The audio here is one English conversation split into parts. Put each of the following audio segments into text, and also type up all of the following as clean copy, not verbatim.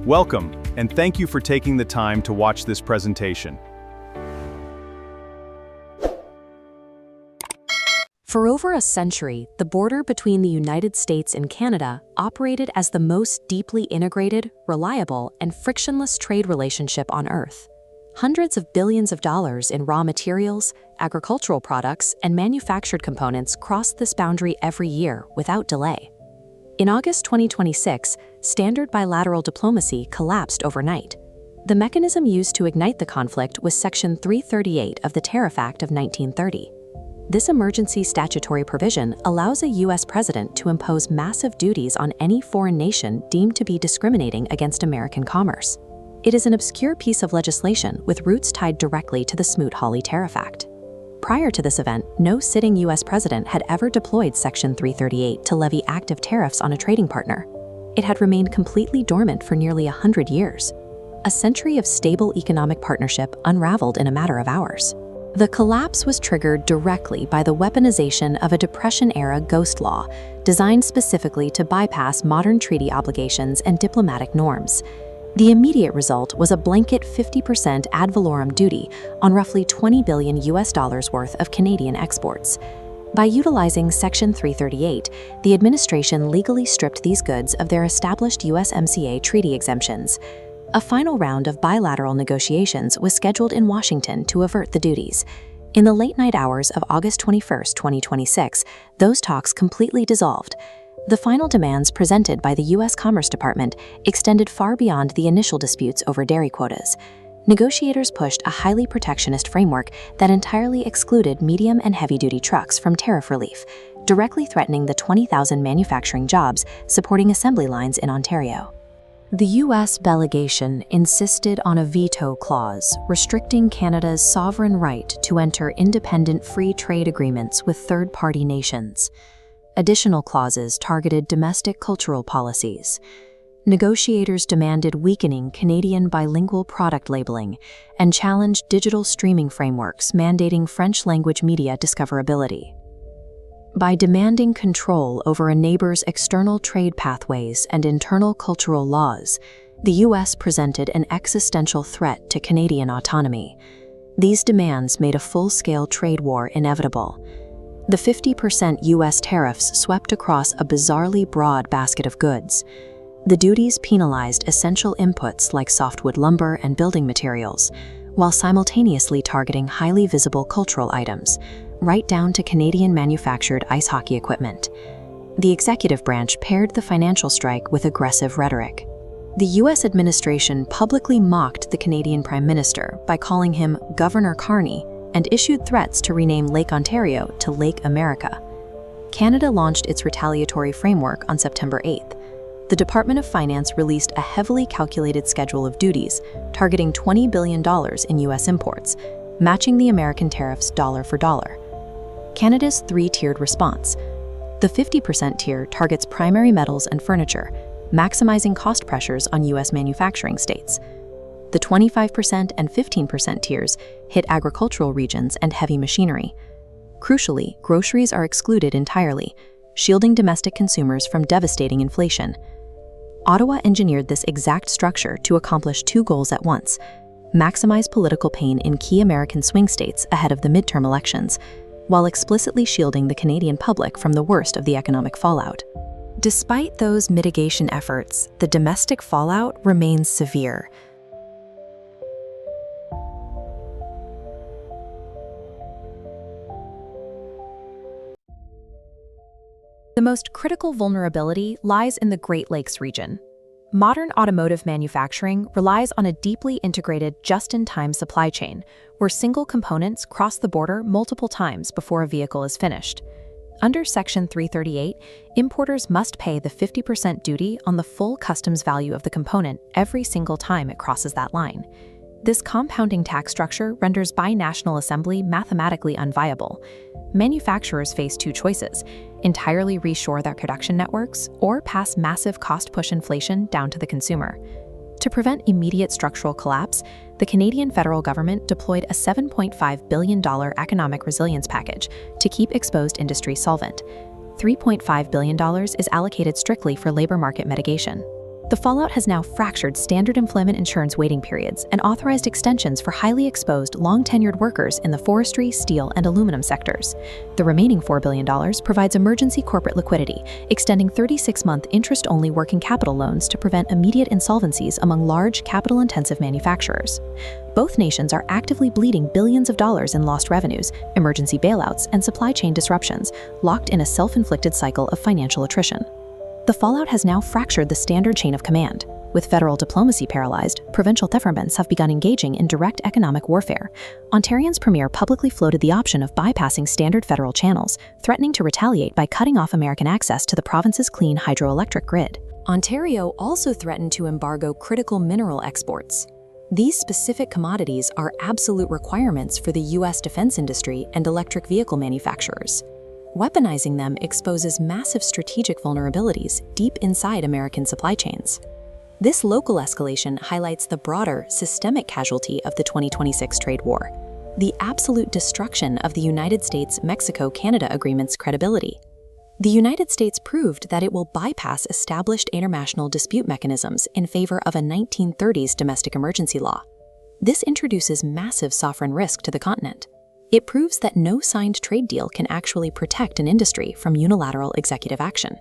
Welcome, and thank you for taking the time to watch this presentation. For over a century, the border between the United States and Canada operated as the most deeply integrated, reliable, and frictionless trade relationship on Earth. Hundreds of billions of dollars in raw materials, agricultural products, and manufactured components crossed this boundary every year without delay. In August 2026, standard bilateral diplomacy collapsed overnight. The mechanism used to ignite the conflict was Section 338 of the Tariff Act of 1930. This emergency statutory provision allows a U.S. president to impose massive duties on any foreign nation deemed to be discriminating against American commerce. It is an obscure piece of legislation with roots tied directly to the Smoot-Hawley Tariff Act. Prior to this event, no sitting U.S. president had ever deployed Section 338 to levy active tariffs on a trading partner. It had remained completely dormant for nearly 100 years. A century of stable economic partnership unraveled in a matter of hours. The collapse was triggered directly by the weaponization of a Depression-era ghost law designed specifically to bypass modern treaty obligations and diplomatic norms. The immediate result was a blanket 50% ad valorem duty on roughly $20 billion worth of Canadian exports. By utilizing Section 338, the administration legally stripped these goods of their established USMCA treaty exemptions. A final round of bilateral negotiations was scheduled in Washington to avert the duties. In the late-night hours of August 21, 2026, those talks completely dissolved. The final demands presented by the U.S. Commerce Department extended far beyond the initial disputes over dairy quotas. Negotiators pushed a highly protectionist framework that entirely excluded medium and heavy-duty trucks from tariff relief, directly threatening the 20,000 manufacturing jobs supporting assembly lines in Ontario. The U.S. delegation insisted on a veto clause restricting Canada's sovereign right to enter independent free trade agreements with third-party nations. Additional clauses targeted domestic cultural policies. Negotiators demanded weakening Canadian bilingual product labeling and challenged digital streaming frameworks mandating French-language media discoverability. By demanding control over a neighbor's external trade pathways and internal cultural laws, the U.S. presented an existential threat to Canadian autonomy. These demands made a full-scale trade war inevitable. The 50% U.S. tariffs swept across a bizarrely broad basket of goods. The duties penalized essential inputs like softwood lumber and building materials, while simultaneously targeting highly visible cultural items, right down to Canadian-manufactured ice hockey equipment. The executive branch paired the financial strike with aggressive rhetoric. The U.S. administration publicly mocked the Canadian Prime Minister by calling him Governor Carney and issued threats to rename Lake Ontario to Lake America. Canada launched its retaliatory framework on September 8th. The Department of Finance released a heavily calculated schedule of duties targeting $20 billion in U.S. imports, matching the American tariffs dollar for dollar. Canada's three-tiered response. The 50% tier targets primary metals and furniture, maximizing cost pressures on U.S. manufacturing states. The 25% and 15% tiers hit agricultural regions and heavy machinery. Crucially, groceries are excluded entirely, shielding domestic consumers from devastating inflation. Ottawa engineered this exact structure to accomplish two goals at once: maximize political pain in key American swing states ahead of the midterm elections, while explicitly shielding the Canadian public from the worst of the economic fallout. Despite those mitigation efforts, the domestic fallout remains severe. The most critical vulnerability lies in the Great Lakes region. Modern automotive manufacturing relies on a deeply integrated, just-in-time supply chain, where single components cross the border multiple times before a vehicle is finished. Under Section 338, importers must pay the 50% duty on the full customs value of the component every single time it crosses that line. This compounding tax structure renders binational assembly mathematically unviable. Manufacturers face two choices: entirely reshore their production networks or pass massive cost-push inflation down to the consumer. To prevent immediate structural collapse, the Canadian federal government deployed a $7.5 billion economic resilience package to keep exposed industries solvent. $3.5 billion is allocated strictly for labor market mitigation. The fallout has now fractured standard employment insurance waiting periods and authorized extensions for highly exposed, long-tenured workers in the forestry, steel, and aluminum sectors. The remaining $4 billion provides emergency corporate liquidity, extending 36-month interest-only working capital loans to prevent immediate insolvencies among large, capital-intensive manufacturers. Both nations are actively bleeding billions of dollars in lost revenues, emergency bailouts, and supply chain disruptions, locked in a self-inflicted cycle of financial attrition. The fallout has now fractured the standard chain of command. With federal diplomacy paralyzed, provincial governments have begun engaging in direct economic warfare. Ontarion's premier publicly floated the option of bypassing standard federal channels, threatening to retaliate by cutting off American access to the province's clean hydroelectric grid. Ontario also threatened to embargo critical mineral exports. These specific commodities are absolute requirements for the U.S. defense industry and electric vehicle manufacturers. Weaponizing them exposes massive strategic vulnerabilities deep inside American supply chains. This local escalation highlights the broader, systemic casualty of the 2026 trade war, the absolute destruction of the United States-Mexico-Canada agreement's credibility. The United States proved that it will bypass established international dispute mechanisms in favor of a 1930s domestic emergency law. This introduces massive sovereign risk to the continent. It proves that no signed trade deal can actually protect an industry from unilateral executive action.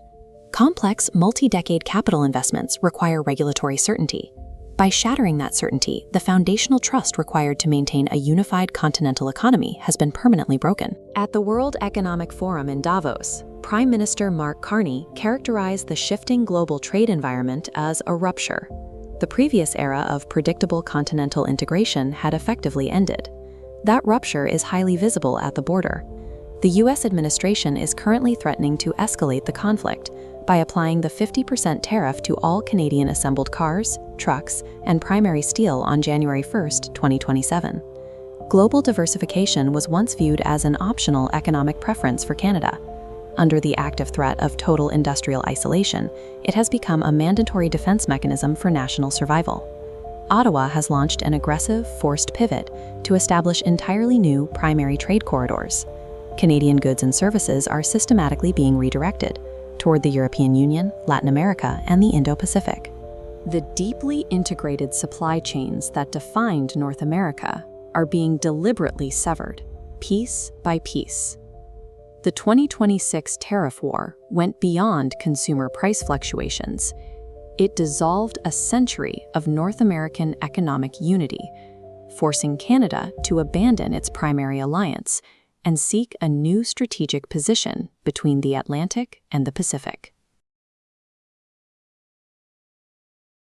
Complex, multi-decade capital investments require regulatory certainty. By shattering that certainty, the foundational trust required to maintain a unified continental economy has been permanently broken. At the World Economic Forum in Davos, Prime Minister Mark Carney characterized the shifting global trade environment as a rupture. The previous era of predictable continental integration had effectively ended. That rupture is highly visible at the border. The U.S. administration is currently threatening to escalate the conflict by applying the 50% tariff to all Canadian assembled cars, trucks, and primary steel on January 1, 2027. Global diversification was once viewed as an optional economic preference for Canada. Under the active threat of total industrial isolation, it has become a mandatory defense mechanism for national survival. Ottawa has launched an aggressive, forced pivot to establish entirely new primary trade corridors. Canadian goods and services are systematically being redirected toward the European Union, Latin America, and the Indo-Pacific. The deeply integrated supply chains that defined North America are being deliberately severed, piece by piece. The 2026 tariff war went beyond consumer price fluctuations. It dissolved a century of North American economic unity, forcing Canada to abandon its primary alliance and seek a new strategic position between the Atlantic and the Pacific.